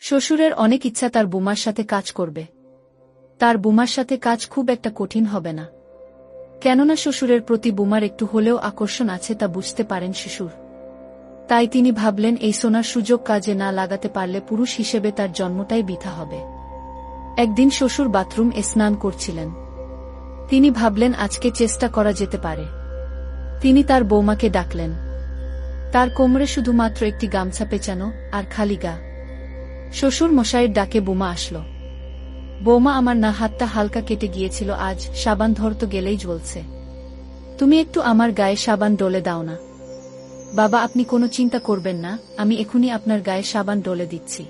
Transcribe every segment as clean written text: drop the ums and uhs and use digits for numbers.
শ্বশুরের অনেক ইচ্ছা তার বুমার সাথে কাজ করবে। তার বুমার সাথে কাজ খুব একটা কঠিন হবে না, কেননা শ্বশুরের প্রতি বুমার একটু হলেও আকর্ষণ আছে তা বুঝতে পারেন শ্বশুর। তাই তিনি ভাবলেন এই সোনার সুযোগ কাজে না লাগাতে পারলে পুরুষ হিসেবে তার জন্মটাই বৃথা হবে। একদিন শ্বশুর বাথরুম স্নান করছিলেন। তিনি ভাবলেন আজকে চেষ্টা করা যেতে পারে। তিনি তার বৌমাকে ডাকলেন। তার কোমরে শুধুমাত্র একটি গামছা পেঁচানো আর খালি গা। শ্বশুর মশাইয়ের ডাকে বুমা আসলো। বৌমা, আমার না হাতটা হালকা কেটে গিয়েছিল আজ, সাবান ধরতে গেলেই জ্বলছে। তুমি একটু আমার গায়ে সাবান ডলে দাও না। বাবা, আপনি কোনো চিন্তা করবেন না, আমি এখনই আপনার গায়ে সাবান ডলে দিচ্ছি।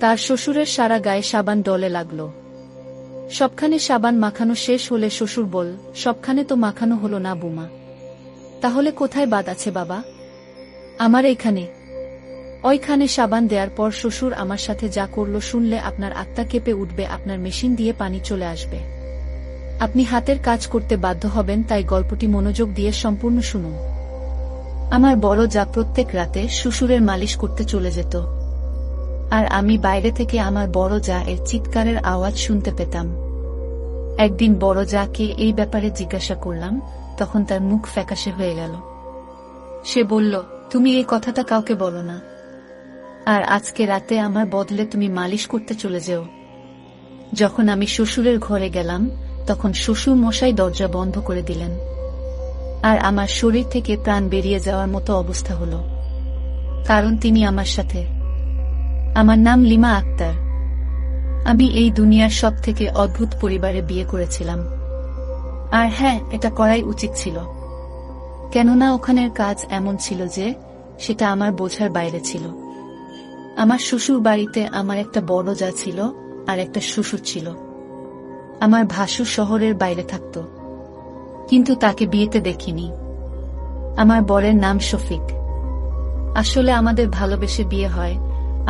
তার শ্বশুরের সারা গায়ে সাবান ডলে লাগল। সবখানে সাবান মাখানো শেষ হলে শ্বশুর বল, সবখানে তো মাখানো হলো না বুমা, তাহলে কোথায় বাদ আছে বাবা? আমার এইখানে। ওইখানে সাবান দেওয়ার পর শ্বশুর আমার সাথে যা করল শুনলে আপনার আত্মা কেঁপে উঠবে, আপনার মেশিন দিয়ে পানি চলে আসবে। আপনি হাতের কাজ করতে বাধ্য হবেন, তাই গল্পটি মনোযোগ দিয়ে সম্পূর্ণ শুনুন। আমার বড় যা প্রত্যেক রাতে শ্বশুরের মালিশ করতে চলে যেত, আর আমি বাইরে থেকে আমার বড় যা এর চিৎকারের আওয়াজ শুনতে পেতাম। একদিন বড় যাকে এই ব্যাপারে জিজ্ঞাসা করলাম, তখন তার মুখ ফ্যাকাশে হয়ে গেল। সে বলল, তুমি এই কথাটা কাউকে বলো না, আর আজকে রাতে আমার বদলে তুমি মালিশ করতে চলে যেও। যখন আমি শ্বশুরের ঘরে গেলাম, তখন শ্বশুর মশাই দরজা বন্ধ করে দিলেন, আর আমার শরীর থেকে প্রাণ বেরিয়ে যাওয়ার মতো অবস্থা হলো, কারণ তিনি আমার সাথে। আমার নাম লিমা আক্তার। আমি এই দুনিয়ার সব থেকে অদ্ভুত পরিবারে বিয়ে করেছিলাম। আর হ্যাঁ, এটা করাই উচিত ছিল, কেননা ওখানের কাজ এমন ছিল যে সেটা আমার বোঝার বাইরে ছিল। আমার শ্বশুর বাড়িতে আমার একটা বড় যা ছিল আর একটা শ্বশুর ছিল। আমার ভাসুর শহরের বাইরে থাকত, কিন্তু তাকে বিয়েতে দেখিনি। আমার বরের নাম শফিক। আসলে আমাদের ভালোবেসে বিয়ে হয়,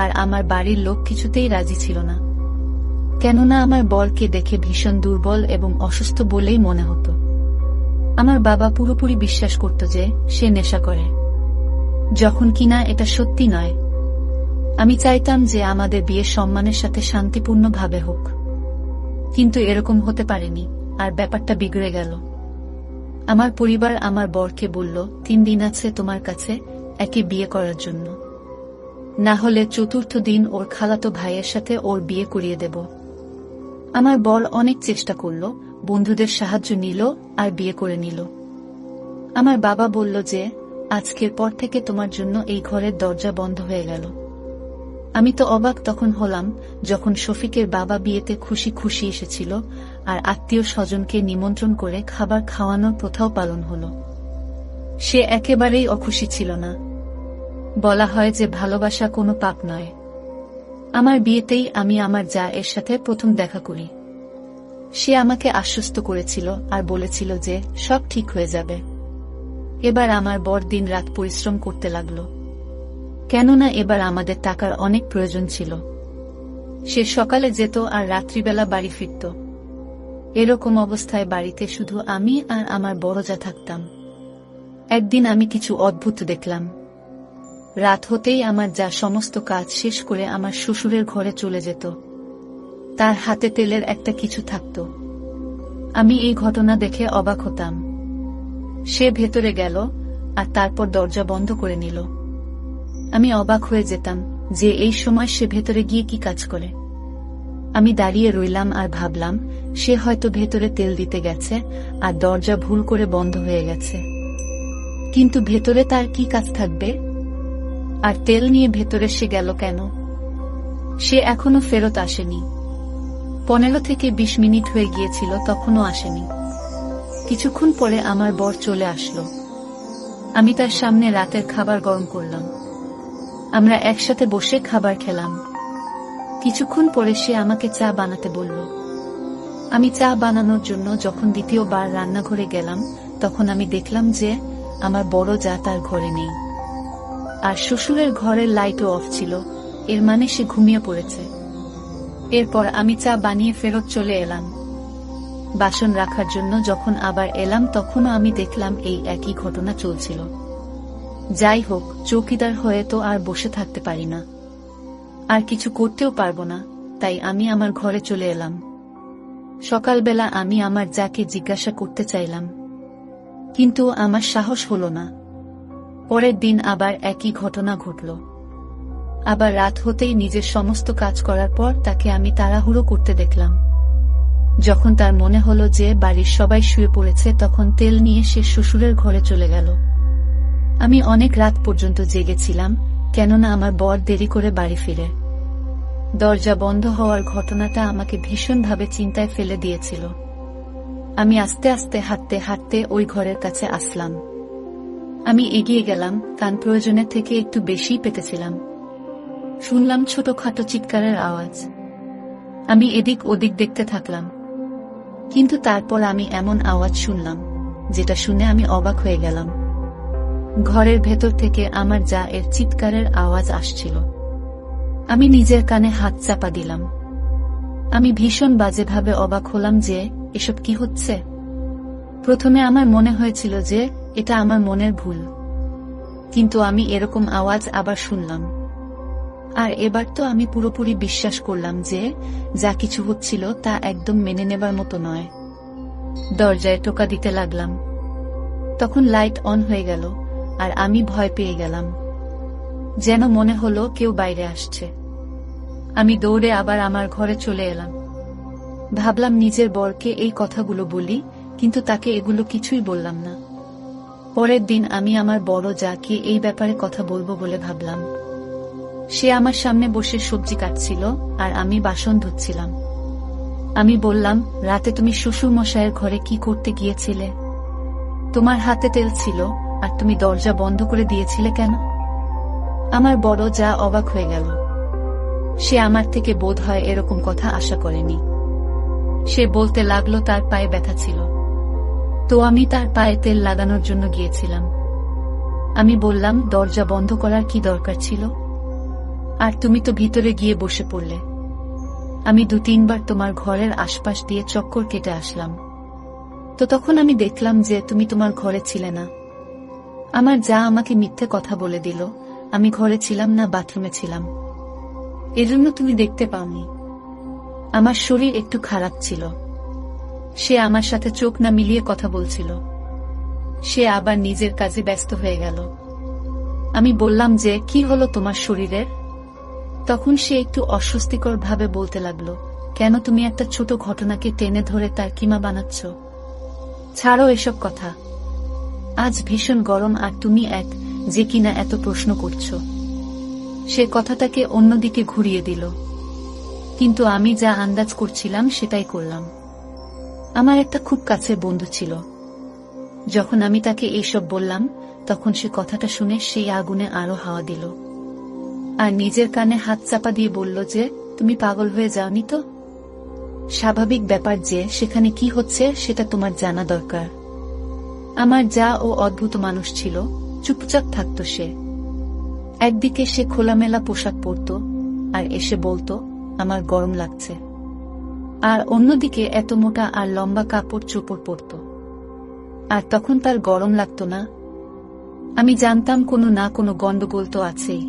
আর আমার বাড়ির লোক কিছুতেই রাজি ছিল না, কেননা আমার বরকে দেখে ভীষণ দুর্বল এবং অসুস্থ বলেই মনে হতো। আমার বাবা পুরোপুরি বিশ্বাস করত যে সে নেশা করে, যখন কিনা এটা সত্যি নয়। আমি চাইতাম যে আমাদের বিয়ে সম্মানের সাথে শান্তিপূর্ণভাবে হোক, কিন্তু এরকম হতে পারেনি, আর ব্যাপারটা বিগড়ে গেল। আমার পরিবার আমার বরকে বলল, 3 দিন আছে তোমার কাছে একে বিয়ে করার জন্য, না হলে চতুর্থ দিন ওর খালাতো ভাইয়ের সাথে ওর বিয়ে করিয়ে দেব। আমার বর অনেক চেষ্টা করল, বন্ধুদের সাহায্য নিল আর বিয়ে করে নিল। আমার বাবা বলল যে আজকের পর থেকে তোমার জন্য এই ঘরের দরজা বন্ধ হয়ে গেল। আমি তো অবাক তখন হলাম যখন শফিকের বাবা বিয়েতে খুশি খুশি এসেছিল, আর আত্মীয় স্বজনকে নিমন্ত্রণ করে খাবার খাওয়ানোর প্রথাও পালন হল। সে একেবারেই অখুশি ছিল না। বলা হয় যে ভালোবাসা কোনো পাপ নয়। আমার বিয়েতেই আমি আমার যা এর সাথে প্রথম দেখা করি। সে আমাকে আশ্বস্ত করেছিল আর বলেছিল যে সব ঠিক হয়ে যাবে। এবার আমার বর দিন রাত পরিশ্রম করতে লাগলো, কেননা এবার আমাদের টাকার অনেক প্রয়োজন ছিল। সে সকালে যেত আর রাত্রিবেলা বাড়ি ফিরত। এরকম অবস্থায় বাড়িতে শুধু আমি আর আমার বড় যা থাকতাম। একদিন আমি কিছু অদ্ভুত দেখলাম। রাত হতেই আমার যা সমস্ত কাজ শেষ করে আমার শ্বশুরের ঘরে চলে যেত। তার হাতে তেলের একটা কিছু থাকত। আমি এই ঘটনা দেখে অবাক হতাম। সে ভেতরে গেল আর তারপর দরজা বন্ধ করে নিল। আমি অবাক হয়ে যেতাম যে এই সময় সে ভেতরে গিয়ে কি কাজ করে। আমি দাঁড়িয়ে রইলাম আর ভাবলাম সে হয়তো ভেতরে তেল দিতে গেছে আর দরজা ভুল করে বন্ধ হয়ে গেছে। কিন্তু ভেতরে তার কি কাজ থাকবে? আর তেল নিয়ে ভেতরে সে গেল কেন? সে এখনো ফেরত আসেনি। 15 থেকে 20 মিনিট হয়ে গিয়েছিল, তখনও আসেনি। কিছুক্ষণ পরে আমার বর চলে আসলো। আমি তার সামনে রাতের খাবার গরম করলাম। আমরা একসাথে বসে খাবার খেলাম। কিছুক্ষণ পরে সে আমাকে চা বানাতে বলল। আমি চা বানানোর জন্য যখন দ্বিতীয়বার রান্নাঘরে গেলাম, তখন আমি দেখলাম যে আমার বড় যা তার ঘরে নেই, আর শ্বশুরের ঘরের লাইটও অফ ছিল। এর মানে সে ঘুমিয়ে পড়েছে। এরপর আমি চা বানিয়ে ফেরত চলে এলাম। বাসন রাখার জন্য যখন আবার এলাম, তখনও আমি দেখলাম এই একই ঘটনা চলছিল। যাই হোক, চৌকিদার হয়ে তো আর বসে থাকতে পারি না। আর কিছু করতেও পারবো না, তাই আমি আমার ঘরে চলে এলাম। সকালবেলা আমি আমার যাকে জিজ্ঞাসা করতে চাইলাম, কিন্তু আমার সাহস হলো না। পরের দিন আবার একই ঘটনা ঘটল। আবার রাত হতেই নিজের সমস্ত কাজ করার পর তাকে আমি তাড়াহুড়ো করতে দেখলাম। যখন তার মনে হলো যে বাড়ির সবাই শুয়ে পড়েছে, তখন তেল নিয়ে সে শ্বশুরের ঘরে চলে গেল। আমি অনেক রাত পর্যন্ত জেগেছিলাম, কেননা আমার বর দেরি করে বাড়ি ফিরে। দরজা বন্ধ হওয়ার ঘটনাটা আমাকে ভীষণভাবে চিন্তায় ফেলে দিয়েছিল। আমি আস্তে আস্তে হাঁটতে হাঁটতে ওই ঘরের কাছে আসলাম। আমি এগিয়ে গেলাম, কান প্রয়োজনের থেকে একটু বেশিই পেতেছিলাম। শুনলাম ছোটখাটো চিৎকারের আওয়াজ। আমি এদিক ওদিক দেখতে থাকলাম, কিন্তু তারপর আমি এমন আওয়াজ শুনলাম যেটা শুনে আমি অবাক হয়ে গেলাম। ঘরের ভেতর থেকে আমার যা এর চিৎকারের আওয়াজ আসছিল। আমি নিজের কানে হাত চাপা দিলাম। আমি ভীষণ বাজেভাবে অবাক হলাম যে এসব কি হচ্ছে। প্রথমে আমার মনে হয়েছিল যে এটা আমার মনের ভুল, কিন্তু আমি এরকম আওয়াজ আবার শুনলাম। আর এবার তো আমি পুরোপুরি বিশ্বাস করলাম যে যা কিছু হচ্ছিল তা একদম মেনে নেবার মতো নয়। দরজায় টোকা দিতে লাগলাম। তখন লাইট অন হয়ে গেল, আর আমি ভয় পেয়ে গেলাম। যেন মনে হলো কেউ বাইরে আসছে। আমি দৌড়ে আবার আমার ঘরে চলে এলাম। ভাবলাম নিজের বরকে এই কথাগুলো বলি, কিন্তু তাকে এগুলো কিছুই বললাম না। পরের দিন আমি আমার বড় যাকে এই ব্যাপারে কথা বলবো বলে ভাবলাম। সে আমার সামনে বসে সবজি কাটছিল, আর আমি বাসন ধুচ্ছিলাম। আমি বললাম, রাতে তুমি শ্বশুর মশাইয়ের ঘরে কি করতে গিয়েছিলে? তোমার হাতে তেল ছিল, আর তুমি দরজা বন্ধ করে দিয়েছিলে কেন? আমার বড় যা অবাক হয়ে গেল। সে আমার থেকে বোধ হয় এরকম কথা আশা করেনি। সে বলতে লাগলো তার পায়ে ব্যথা ছিল, তো আমি তার পায়ে তেল লাগানোর জন্য গিয়েছিলাম। আমি বললাম, দরজা বন্ধ করার কি দরকার ছিল? আর তুমি তো ভিতরে গিয়ে বসে পড়লে। আমি 2-3 বার তোমার ঘরের আশপাশ দিয়ে চক্কর কেটে আসলাম, তো তখন আমি দেখলাম যে তুমি তোমার ঘরে ছিলে না। আমার যা আমাকে মিথ্যে কথা বলে দিল, আমি ঘরে ছিলাম না, বাথরুমে ছিলাম, এজন্য তুমি দেখতে পাওনি। আমার শরীর একটু খারাপ ছিল। সে আমার সাথে চোখ না মিলিয়ে কথা বলছিল। সে আবার নিজের কাজে ব্যস্ত হয়ে গেল। আমি বললাম যে, কি হলো তোমার শরীরের? তখন সে একটু অস্বস্তিকর ভাবে বলতে লাগলো, কেন তুমি একটা ছোট ঘটনাকে টেনে ধরে তার কিমা বানাচ্ছ? ছাড়ো এসব কথা। আজ ভীষণ গরম, আর তুমি এক যে কিনা এত প্রশ্ন করছো। সে কথাটাকে অন্যদিকে ঘুরিয়ে দিল, কিন্তু আমি যা আন্দাজ করছিলাম সেটাই করলাম। আমার একটা খুব কাছের বন্ধু ছিল। যখন আমি তাকে এইসব বললাম, তখন সে কথাটা শুনে সেই আগুনে আরো হাওয়া দিল, আর নিজের কানে হাত চাপা দিয়ে বলল যে, তুমি পাগল হয়ে যাওনি তো? স্বাভাবিক ব্যাপার যে সেখানে কি হচ্ছে সেটা তোমার জানা দরকার। আমার যা ও অদ্ভুত মানুষ ছিল, চুপচাপ থাকতো সে। একদিকে সে খোলামেলা পোশাক পরত, আর এসে বলতো, আমার গরম লাগছে, আর অন্যদিকে এত মোটা আর লম্বা কাপড় চোপড় পরত, আর তখন তার গরম লাগতো না। আমি জানতাম কোনো না কোনো গন্ডগোল তো আছেই।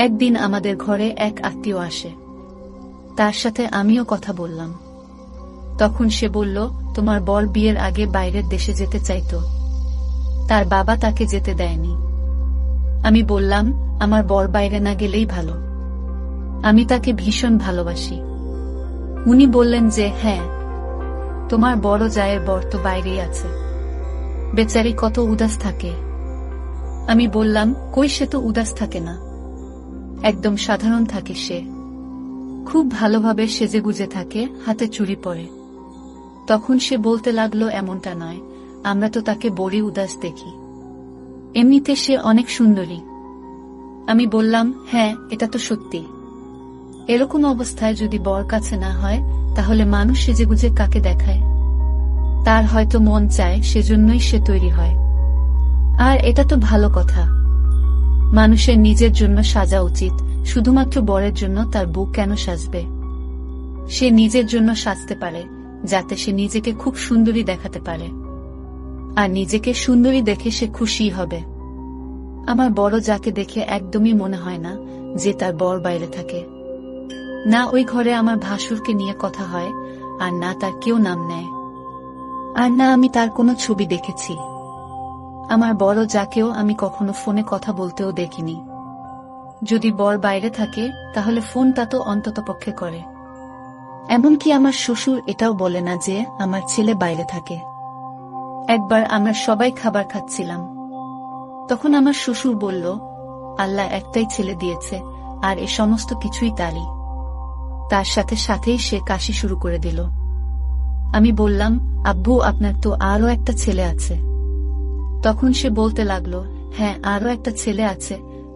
একদিন আমাদের ঘরে এক আত্মীয় আসে, তার সাথে আমিও কথা বললাম। তখন সে বলল, তোমার বর বিয়ের আগে বাইরের দেশে যেতে চাইতো, তার বাবা তাকে যেতে দেয়নি। আমি বললাম, আমার বর বাইরে না গেলেই ভালো, আমি তাকে ভীষণ ভালোবাসি। উনি বললেন যে, হ্যাঁ, তোমার বড় জায়ের বর তো বাইরেই আছে, বেচারি কত উদাস থাকে। আমি বললাম, কই, সে তো উদাস থাকে না, একদম সাধারণ থাকে সে, খুব ভালোভাবে সেজেগুজে থাকে, হাতে চুড়ি পরে। তখন সে বলতে লাগলো, এমনটা নয়, আমরা তো তাকে বড়ই উদাস দেখি, এমনিতে সে অনেক সুন্দরী। আমি বললাম, হ্যাঁ, এটা তো সত্যি। এরকম অবস্থায় যদি বর কাছে না হয়, তাহলে মানুষ সেজেগুজে কাকে দেখায়? তার হয়তো মন চায়, সেজন্যই সে তৈরি হয়। আর এটা তো ভালো কথা, মানুষের নিজের জন্য সাজা উচিত, শুধুমাত্র বরের জন্য তার বুক কেন সাজবে? সে নিজের জন্য সাজতে পারে, যাতে সে নিজেকে খুব সুন্দরী দেখাতে পারে, আর নিজেকে সুন্দরী দেখে সে খুশি হবে। আমার বড় যাকে দেখে একদমই মনে হয় না যে তার বর বাইরে থাকে। না ওই ঘরে আমার ভাসুরকে নিয়ে কথা হয়, আর না তার কেউ নাম নেয়, আর না আমি তার কোনো ছবি দেখেছি। আমার বড় যাকেও আমি কখনো ফোনে কথা বলতেও দেখিনি। যদি বর বাইরে থাকে তাহলে ফোনটা তো অন্ততপক্ষে করে। এমনকি আমার শ্বশুর এটাও বলে না যে আমার ছেলে বাইরে থাকে। একবার আমরা সবাই খাবার খাচ্ছিলাম, তখন আমার শ্বশুর বলল, আল্লাহ একটাই ছেলে দিয়েছে, আর এ সমস্ত কিছুই তারই। তার সাথে সাথেই সে কাশি শুরু করে দিল। আমি বললাম, আব্বু আপনার তো আরও একটা ছেলে আছে। তখন সে বলতে লাগলো, হ্যাঁ আরও একটা ছেলে আছে,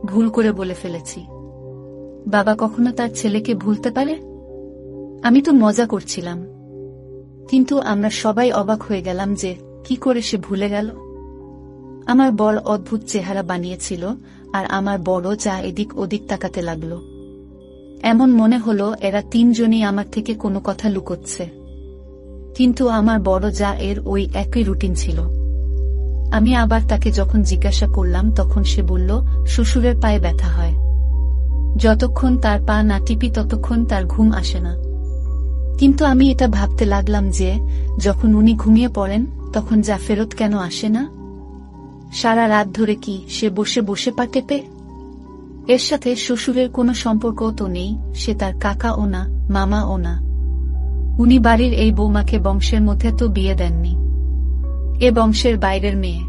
ভুল করে বলে ফেলেছি। বাবা কখনো তার ছেলেকে ভুলতে পারে? আমি তো মজা করছিলাম, কিন্তু আমরা সবাই অবাক হয়ে গেলাম যে কি করে সে ভুলে গেল। আমার বর অদ্ভুত চেহারা বানিয়েছিল, আর আমার বড় যা এদিক ওদিক তাকাতে লাগলো। এমন মনে হলো এরা তিনজনই আমার থেকে কোনো কথা লুকোচ্ছে। কিন্তু আমার বড় যা এর ওই একই রুটিন ছিল। আমি আবার তাকে যখন জিজ্ঞাসা করলাম তখন সে বলল, শ্বশুরের পায়ে ব্যথা হয়, যতক্ষণ তার পা না টিপি ততক্ষণ তার ঘুম আসে না। কিন্তু আমি এটা ভাবতে লাগলাম যে যখন উনি ঘুমিয়ে পড়েন তখন যা ফেরত কেন আসে না? সারা রাত ধরে কি সে বসে বসে পা টেপে? এর সাথে শ্বশুরের কোনো সম্পর্কও তো নেই, সে তার কাকাও না, মামাও না। উনি বাড়ির এই বৌমাকে বংশের মধ্যে তো বিয়ে দেননি, এ বংশের বাইরের মেয়ে।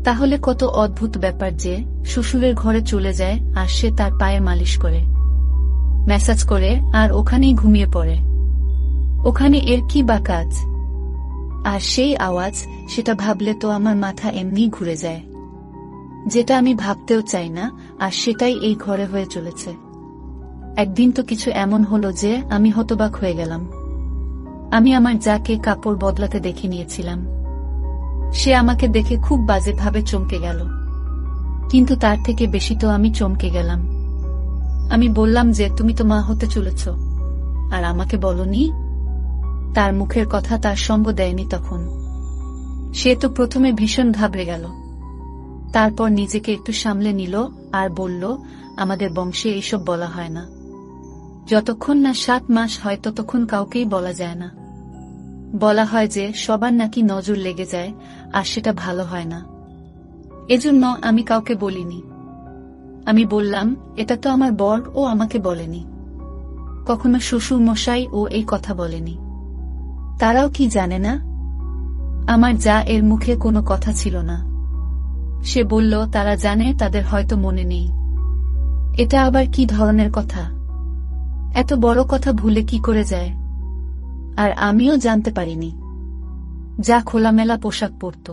তাহলে কত অদ্ভুত ব্যাপার যে শ্বশুরের ঘরে চলে যায় আর সে তার পায়ে মালিশ করে, ম্যাসাজ করে, আর ওখানেই ঘুমিয়ে পড়ে। ওখানে এর কি বা কাজ? আর সেই আওয়াজ, সেটা ভাবলে তো আমার মাথা এমনি ঘুরে যায়। যেটা আমি ভাবতেও চাই না, আর সেটাই এই ঘরে হয়ে চলেছে। একদিন তো কিছু এমন হলো যে আমি হতবাক হয়ে গেলাম। আমি আমার যাকে কাপড় বদলাতে দেখে নিয়েছিলাম, সে আমাকে দেখে খুব বাজেভাবে চমকে গেল। কিন্তু তার থেকে বেশি তো আমি চমকে গেলাম। আমি বললাম যে তুমি তো মা হতে চলেছ, আর আমাকে বলনি? তার মুখের কথা তার সঙ্গ দেয়নি তখন। সে তো প্রথমে ভীষণ ঘাবড়ে গেল, তারপর নিজেকে একটু সামলে নিল আর বলল, আমাদের বংশে এইসব বলা হয় না। যতক্ষণ না 7 মাস হয় ততক্ষণ কাউকেই বলা যায় না। বলা হয় যে সবার নাকি নজর লেগে যায়, আর সেটা ভালো হয় না। এজন্য আমি কাউকে বলিনি। আমি বললাম, এটা তো আমার বর, ও আমাকে বলেনি। কখনো শ্বশুর মশাই ও এই কথা বলেনি। তারাও কি জানে না? আমার যা এর মুখে কোনো কথা ছিল না। সে বলল, তারা জানে, তাদের হয়তো মনে নেই। এটা আবার কি ধরনের কথা? এত বড় কথা ভুলে কি করে যায়? আর আমিও জানতে পারিনি। যা খোলামেলা পোশাক পরত,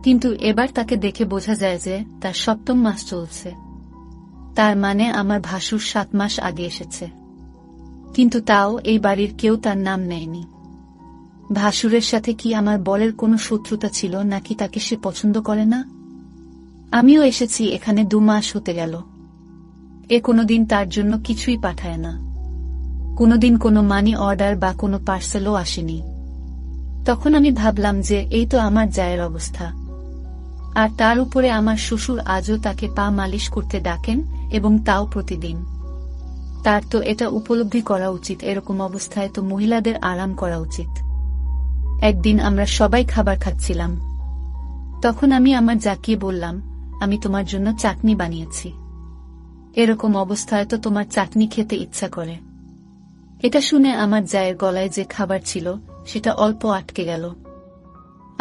কিন্তু এবার তাকে দেখে বোঝা যায় যে তার 7ম মাস চলছে। তার মানে আমার ভাসুর 7 মাস আগে এসেছে। কিন্তু তাও এই বাড়ির কেউ তার নাম নেয়নি। ভাসুরের সাথে কি আমার বরের কোনো শত্রুতা ছিল, নাকি তাকে সে পছন্দ করে না? আমিও এসেছি এখানে 2 মাস হতে গেল। এ কোনোদিন তার জন্য কিছুই পাঠায় না, কোনোদিন কোনো মানি অর্ডার বা কোনো পার্সেলও আসেনি। তখন আমি ভাবলাম যে এই তো আমার জায়ের অবস্থা। আর তার উপরে আমার শ্বশুর আজও তাকে পা মালিশ করতে ডাকেন, এবং তাও প্রতিদিন। তার তো এটা উপলব্ধি করা উচিত, এরকম অবস্থায় তো মহিলাদের আরাম করা উচিত। একদিন আমরা সবাই খাবার খাচ্ছিলাম, তখন আমি আমার যাকে বললাম, আমি তোমার জন্য চাটনি বানিয়েছি। এরকম অবস্থায় তো তোমার চাটনি খেতে ইচ্ছা করে। এটা শুনে আমার জায়ের গলায় যে খাবার ছিল সেটা অল্প আটকে গেল,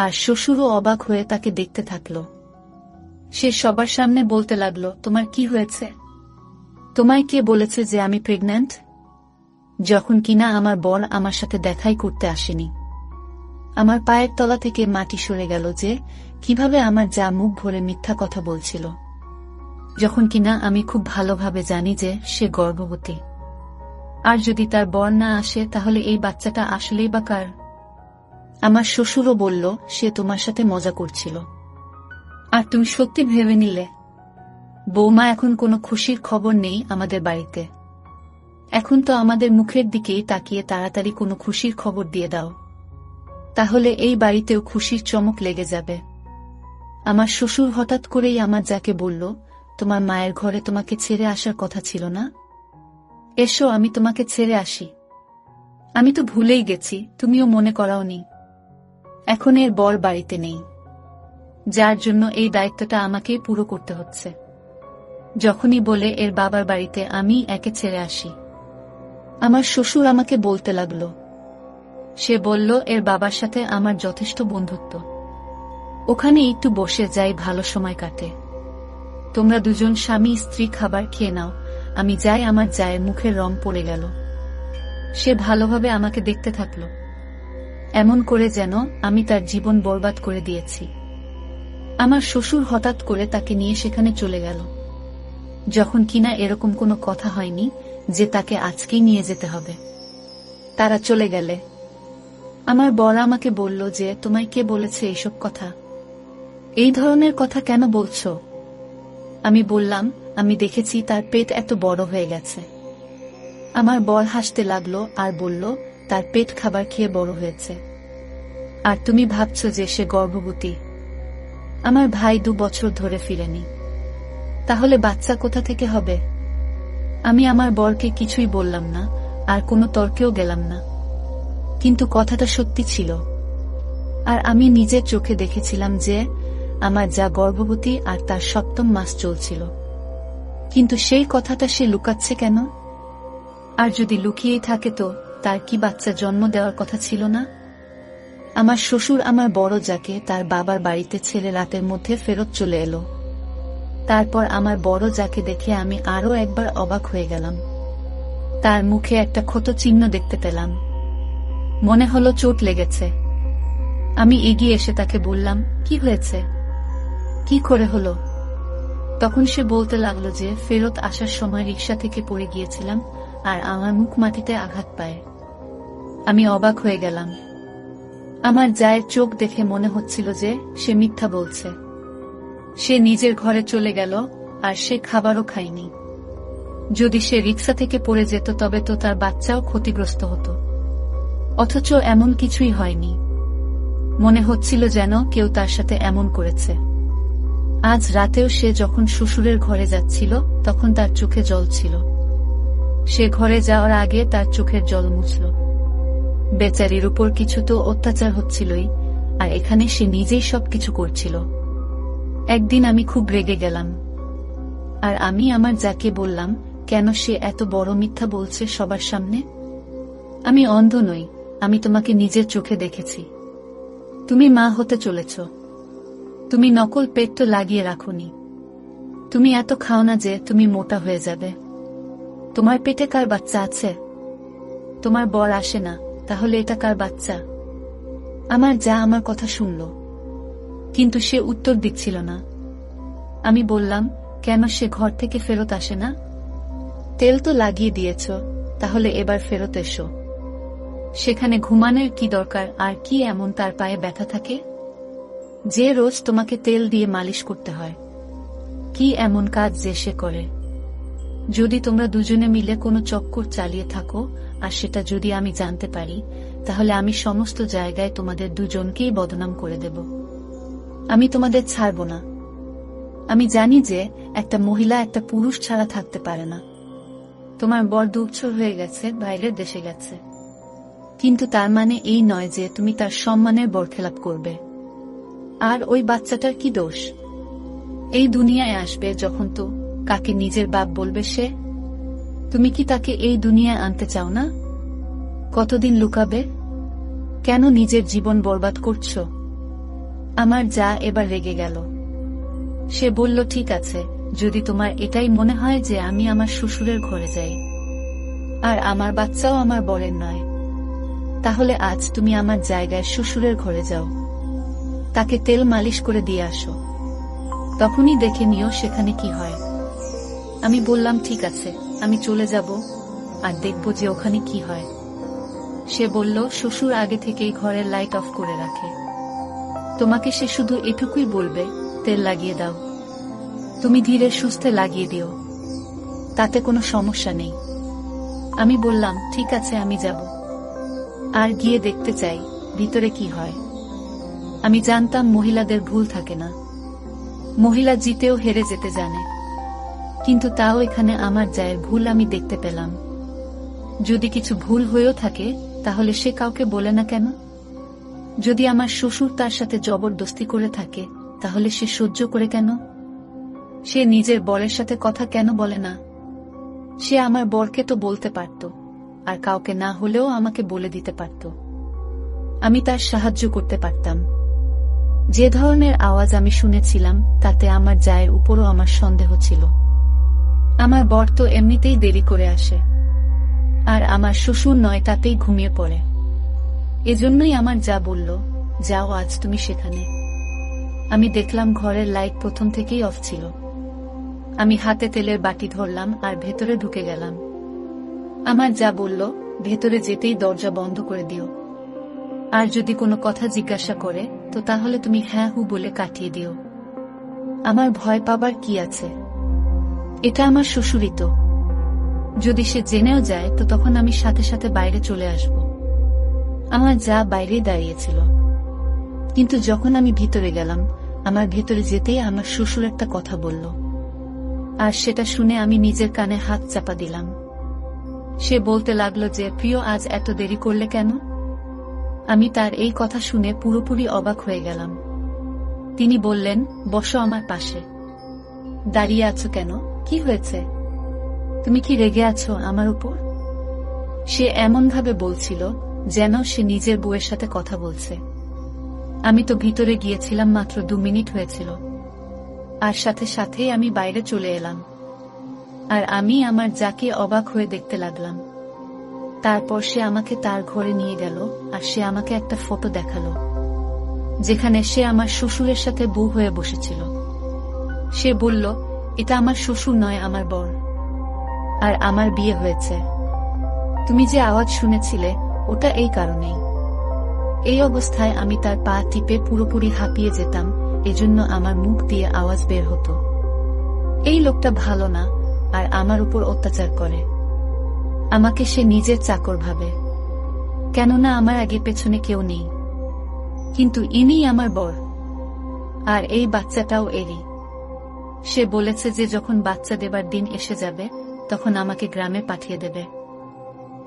আর শ্বশুরও অবাক হয়ে তাকে দেখতে থাকল। সে সবার সামনে বলতে লাগলো, তোমার কি হয়েছে? তোমায় কে বলেছে যে আমি প্রেগন্যান্ট? যখন কিনা আমার বর আমার সাথে দেখাই করতে আসেনি। আমার পায়ের তলা থেকে মাটি সরে গেল যে কিভাবে আমার যা মুখ ভরে মিথ্যা কথা বলছিল, যখন কিনা আমি খুব ভালোভাবে জানি যে সে গর্ভবতী। আর যদি তার বর না আসে তাহলে এই বাচ্চাটা আসলেই বা কার? আমার শ্বশুরও বলল, সে তোমার সাথে মজা করছিল, আর তুমি সত্যি ভেবে নিলে। বৌমা, এখন কোনো খুশির খবর নেই আমাদের বাড়িতে। এখন তো আমাদের মুখের দিকেই তাকিয়ে তাড়াতাড়ি কোনো খুশির খবর দিয়ে দাও, তাহলে এই বাড়িতেও খুশির চমক লেগে যাবে। আমার শ্বশুর হঠাৎ করেই আমার যাকে বলল, তোমার মায়ের ঘরে তোমাকে ছেড়ে আসার কথা ছিল না? এসো, আমি তোমাকে ছেড়ে আসি। আমি তো ভুলেই গেছি, তুমিও মনে করাওনি। এখন এর বর বাড়িতে নেই, যার জন্য এই দায়িত্বটা আমাকেই পুরো করতে হচ্ছে। যখনই বলে এর বাবার বাড়িতে আমি একে ছেড়ে আসি, আমার শ্বশুর আমাকে বলতে লাগলো। সে বলল এর বাবার সাথে আমার যথেষ্ট বন্ধুত্ব, ওখানে একটু বসে যাই, ভালো সময় কাটে। তোমরা দুজন স্বামী স্ত্রী খাবার খেয়ে নাও, আমি যাই। আমার জায়ের মুখের রং পড়ে গেল। সে ভালোভাবে আমাকে দেখতে থাকল, এমন করে যেন আমি তার জীবন বরবাদ করে দিয়েছি। আমার শ্বশুর হঠাৎ করে তাকে নিয়ে সেখানে চলে গেল, যখন কিনা এরকম কোনো কথা হয়নি যে তাকে আজকেই নিয়ে যেতে হবে। তারা চলে গেলে আমার বর আমাকে বলল যে, তোমায় কে বলেছে এইসব কথা? এই ধরনের কথা কেন বলছো? আমি বললাম, আমি দেখেছি তার পেট এত বড় হয়ে গেছে। আমার বর হাসতে লাগলো আর বলল, তার পেট খাবার খেয়ে বড় হয়েছে, আর তুমি ভাবছো যে সে গর্ভবতী? আমার ভাই 2 বছর ধরে ফিরেনি, তাহলে বাচ্চা কোথা থেকে হবে? আমি আমার বরকে কিছুই বললাম না, আর কোনো তর্কেও গেলাম না, কিন্তু কথাটা সত্যি ছিল। আর আমি নিজের চোখে দেখেছিলাম যে আমার যা গর্ভবতী, আর তার 7ম মাস চলছিল। কিন্তু সেই কথাটা সে লুকাচ্ছে কেন? আর যদি লুকিয়েই থাকে তো তার কি বাচ্চা জন্ম দেওয়ার কথা ছিল না? আমার শ্বশুর আমার বড় যাকে তার বাবার বাড়িতে ছেড়ে রাতের মধ্যে ফেরত চলে এলো। তারপর আমার বড় যাকে দেখে আমি আরো একবার অবাক হয়ে গেলাম। তার মুখে একটা ক্ষত চিহ্ন দেখতে পেলাম, মনে হলো চোট লেগেছে। আমি এগিয়ে এসে তাকে বললাম, কি হয়েছে? কি করে হলো? তখন সে বলতে লাগলো যে ফেরত আসার সময় রিকশা থেকে পড়ে গিয়েছিলাম, আর আমার মুখ মাটিতে আঘাত পায়। আমি অবাক হয়ে গেলাম। আমার জায়ের চোখ দেখে মনে হচ্ছিল যে সে মিথ্যা বলছে। সে নিজের ঘরে চলে গেল, আর সে খাবারও খায়নি। যদি সে রিকশা থেকে পড়ে যেত তবে তো তার বাচ্চাও ক্ষতিগ্রস্ত হতো, অথচ এমন কিছুই হয়নি। মনে হচ্ছিল যেন কেউ তার সাথে এমন করেছে। আজ রাতেও সে যখন শ্বশুরের ঘরে যাচ্ছিল তখন তার চোখে জল ছিল। সে ঘরে যাওয়ার আগে তার চোখের জল মুছল। বেচারির উপর কিছু তো অত্যাচার হচ্ছিলই, আর এখানে সে নিজেই সবকিছু করছিল। একদিন আমি খুব রেগে গেলাম, আর আমি আমার যাকে বললাম, কেন সে এত বড় মিথ্যা বলছে সবার সামনে? আমি অন্ধ নই, আমি তোমাকে নিজের চোখে দেখেছি। তুমি মা হতে চলেছ, তুমি নকল পেট তো লাগিয়ে রাখোনি। তুমি এত খাও না যে তুমি মোটা হয়ে যাবে। তোমার পেটে কার বাচ্চা আছে? তোমার বর আসে না, তাহলে এটা কার বাচ্চা? আমার যা আমার কথা শুনল, কিন্তু সে উত্তর দিচ্ছিল না। আমি বললাম, কেন সে ঘর থেকে ফেরত আসে না? তেল তো লাগিয়ে দিয়েছ, তাহলে এবার ফেরত এসো। সেখানে ঘুমানোর কি দরকার? আর কি এমন তার পায়ে ব্যথা থাকে যে রোজ তোমাকে তেল দিয়ে মালিশ করতে হয়? কি এমন কাজ যে সে করে? যদি তোমরা দুজনে মিলে কোনো চক্কর চালিয়ে থাকো, আর সেটা যদি আমি জানতে পারি, তাহলে আমি সমস্ত জায়গায় তোমাদের দুজনকেই বদনাম করে দেব। আমি তোমাদের ছাড়ব না। আমি জানি যে একটা মহিলা একটা পুরুষ ছাড়া থাকতে পারে না। তোমার বর 2 বছর হয়ে গেছে, বাইরের দেশে গেছে, কিন্তু তার মানে এই নয় যে তুমি তার সম্মানের বরখেলাপ করবে। আর ওই বাচ্চাটার কি দোষ? এই দুনিয়ায় আসবে যখন তো কাকে নিজের বাপ বলবে সে? তুমি কি তাকে এই দুনিয়ায় আনতে চাও না? কতদিন লুকাবে? কেন নিজের জীবন বরবাদ করছো? আমার যা এবার রেগে গেল। সে বলল, ঠিক আছে, যদি তোমার এটাই মনে হয় যে আমি আমার শ্বশুরের ঘরে যাই, আর আমার বাচ্চাও আমার বরের নয়, তাহলে আজ তুমি আমার জায়গায় শ্বশুরের ঘরে যাও, তাকে তেল মালিশ করে দিয়ে আসো, তখনই দেখে নিও সেখানে কি হয়। আমি বললাম, ঠিক আছে, আমি চলে যাব, আর দেখব যে ওখানে কি হয়। সে বলল, শ্বশুর আগে থেকেই ঘরের লাইট অফ করে রাখে, তোমাকে সে শুধু এটুকুই বলবে, তেল লাগিয়ে দাও, তুমি ধীরে সুস্থে লাগিয়ে দিও, তাতে কোনো সমস্যা নেই। আমি বললাম, ঠিক আছে, আমি যাব, আর গিয়ে দেখতে চাই ভিতরে কি হয়। আমি জানতাম মহিলাদের ভুল থাকে না, মহিলা জিতেও হেরে যেতে জানে। কিন্তু তাও এখানে আমার জায়ের ভুল আমি দেখতে পেলাম। যদি কিছু ভুল হয়েও থাকে তাহলে সে কাউকে বলে না কেন? যদি আমার শ্বশুর তার সাথে জবরদস্তি করে থাকে তাহলে সে সহ্য করে কেন? সে নিজের বরের সাথে কথা কেন বলে না? সে আমার বরকে তো বলতে পারত, আর কাউকে না হলেও আমাকে বলে দিতে পারত। আমি তার সাহায্য করতে পারতাম। যে ধরনের আওয়াজ আমি শুনেছিলাম তাতে আমার জায়ের উপরও আমার সন্দেহ ছিল। আমার বর তো এমনিতেই দেরি করে আসে, আর আমার শ্বশুর 9টাতেই ঘুমিয়ে পড়ে। এজন্যই আমার যা বলল, যাও আজ তুমি সেখানে। আমি দেখলাম ঘরের লাইট প্রথম থেকেই অফ ছিল। আমি হাতে তেলের বাটি ধরলাম আর ভেতরে ঢুকে গেলাম। আমার যা বলল, ভেতরে যেতেই দরজা বন্ধ করে দিও, আর যদি কোনো কথা জিজ্ঞাসা করে তো তাহলে তুমি হ্যাঁ হু বলে কাটিয়ে দিও। আমার ভয় পাবার কি আছে? এটা আমার শ্বশুরই তো। যদি সে জেনেও যায় তো তখন আমি সাথে সাথে বাইরে চলে আসব। আমার যা বাইরেই দাঁড়িয়েছিল, কিন্তু যখন আমি ভিতরে গেলাম, আমার ভেতরে যেতেই আমার শ্বশুর একটা কথা বলল, আর সেটা শুনে আমি নিজের কানে হাত চাপা দিলাম। সে বলতে লাগলো যে, প্রিয়, আজ এত দেরি করলে কেন? আমি তার এই কথা শুনে পুরোপুরি অবাক হয়ে গেলাম। তিনি বললেন, বসো আমার পাশে। দাঁড়িয়ে আছো কেন? কি হয়েছে? তুমি কি রেগে আছো আমার উপর? সে এমনভাবে বলছিল যেন সে নিজের বউয়ের সাথে কথা বলছে। আমি তো ভিতরে গিয়েছিলাম মাত্র 2 মিনিট হয়েছিল, আর সাথে সাথেই আমি বাইরে চলে এলাম। আর আমি আমার যাকে অবাক হয়ে দেখতে লাগলাম। তারপর সে আমাকে তার ঘরে নিয়ে গেল, আর সে আমাকে একটা ফটো দেখালো যেখানে সে আমার শ্বশুরের সাথে বউ হয়ে বসেছিল। সে বলল, এটা আমার শ্বশুর নয়, আমার বর, আর আমার বিয়ে হয়েছে। তুমি যে আওয়াজ শুনেছিলে ওটা এই কারণেই। এই অবস্থায় আমি তার পা টিপে পুরোপুরি হাঁপিয়ে যেতাম, এজন্য আমার মুখ দিয়ে আওয়াজ বের হতো। এই লোকটা ভালো না, আর আমার উপর অত্যাচার করে। আমাকে সে নিজের চাকর ভাবে, কেননা আমার আগে পেছনে কেউ নেই। কিন্তু ইনিই আমার বর, আর এই বাচ্চাটাও এরই। সে বলেছে যে যখন বাচ্চা দেবার দিন এসে যাবে তখন আমাকে গ্রামে পাঠিয়ে দেবে,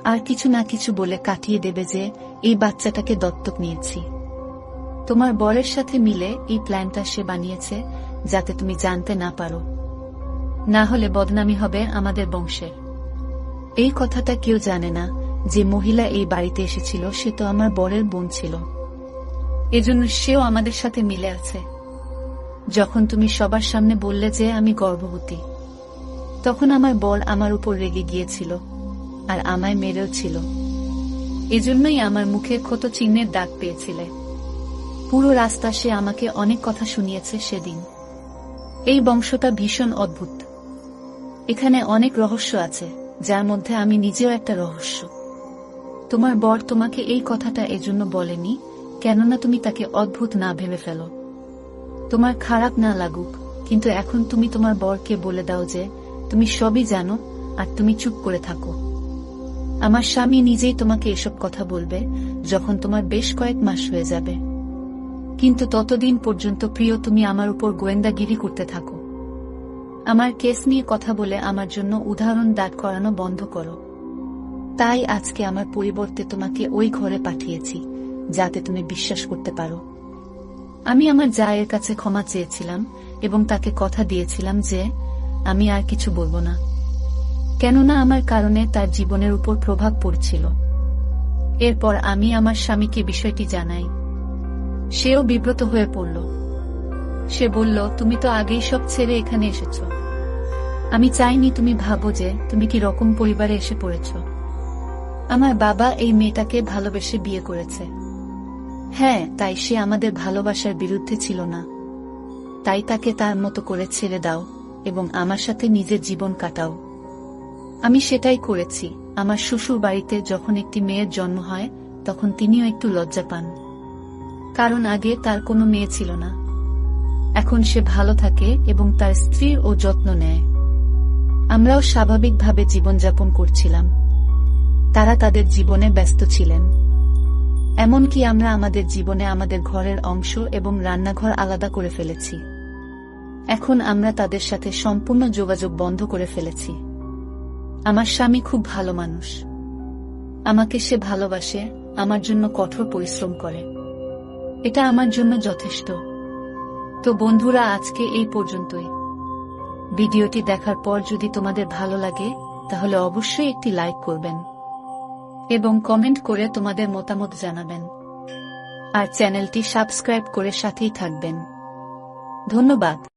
আর কিছু না কিছু বলে কাটিয়ে দেবে যে এই বাচ্চাটাকে দত্তক নিয়েছি। তোমার বরের সাথে মিলে এই প্ল্যানটা সে বানিয়েছে যাতে তুমি জানতে না পারো, না হলে বদনামি হবে আমাদের বংশের। এই কথাটা কেউ জানে না যে মহিলা এই বাড়িতে এসেছিল সে তো আমার বরের বোন ছিল, এজন্য সেও আমাদের সাথে মিলে আছে। যখন তুমি সবার সামনে বললে যে আমি গর্ভবতী, তখন আমার বর আমার উপর রেগে গিয়েছিল, আর আমায় মেরেও ছিল। এজন্যই আমার মুখে ক্ষত চিহ্নের দাগ পেয়েছিলে। পুরো রাস্তা সে আমাকে অনেক কথা শুনিয়েছে সেদিন। এই বংশটা ভীষণ অদ্ভুত। এখানে অনেক রহস্য আছে, যার মধ্যে আমি নিজেও একটা রহস্য। তোমার বর তোমাকে এই কথাটা এজন্য বলেনি কেননা তুমি তাকে অদ্ভুত না ভেবে ফেলো। তোমার খারাপ না লাগুক, কিন্তু এখন তুমি তোমার বরকে বলে দাও যে তুমি সবই জানো, আর তুমি চুপ করে থাকো। আমার স্বামী নিজেই তোমাকে এসব কথা বলবে যখন তোমার বেশ কয়েক মাস হয়ে যাবে। কিন্তু ততদিন পর্যন্ত প্রিয়, তুমি আমার উপর গোয়েন্দাগিরি করতে থাকো। আমার কেস নিয়ে কথা বলে আমার জন্য উদাহরণ দাঁড় করানো বন্ধ করো। তাই আজকে আমার পরিবর্তে তোমাকে ওই ঘরে পাঠিয়েছি যাতে তুমি বিশ্বাস করতে পারো। আমি আমার জায়ের কাছে ক্ষমা চেয়েছিলাম এবং তাকে কথা দিয়েছিলাম যে আমি আর কিছু বলবো না, কেননা আমার কারণে তার জীবনের উপর প্রভাব পড়ছিল। এরপর আমি আমার স্বামীকে বিষয়টি জানাই। সেও বিব্রত হয়ে পড়ল। সে বলল, তুমি তো আগেই সব ছেড়ে এখানে এসেছ। আমি চাইনি তুমি ভাবো যে তুমি কি রকম পরিবারে এসে পড়েছ। আমার বাবা এই মেয়েটাকে ভালোবেসে বিয়ে করেছে। হ্যাঁ, তাই সে আমাদের ভালোবাসার বিরুদ্ধে ছিল না। তাই তাকে তার মতো করে ছেড়ে দাও এবং আমার সাথে নিজের জীবন কাটাও। আমি সেটাই করেছি। আমার শ্বশুর বাড়িতে যখন একটি মেয়ের জন্ম হয় তখন তিনিও একটু লজ্জা পান, কারণ আগে তার কোনো মেয়ে ছিল না। এখন সে ভালো থাকে এবং তার স্ত্রীর ও যত্ন নেয়। আমরাও স্বাভাবিকভাবে জীবনযাপন করছিলাম। তারা তাদের জীবনে ব্যস্ত ছিলেন। এমনকি আমরা আমাদের জীবনে আমাদের ঘরের অংশ এবং রান্নাঘর আলাদা করে ফেলেছি। এখন আমরা তাদের সাথে সম্পূর্ণ যোগাযোগ বন্ধ করে ফেলেছি। আমার স্বামী খুব ভালো মানুষ। আমাকে সে ভালোবাসে, আমার জন্য কঠোর পরিশ্রম করে। এটা আমার জন্য যথেষ্ট। তো বন্ধুরা, আজকে এই পর্যন্তই। ভিডিওটি দেখার পর যদি তোমাদের ভালো লাগে তাহলে অবশ্যই একটি লাইক করবেন এবং কমেন্ট করে তোমাদের মতামত জানাবেন। আর চ্যানেলটি সাবস্ক্রাইব করে সাথেই থাকবেন। ধন্যবাদ।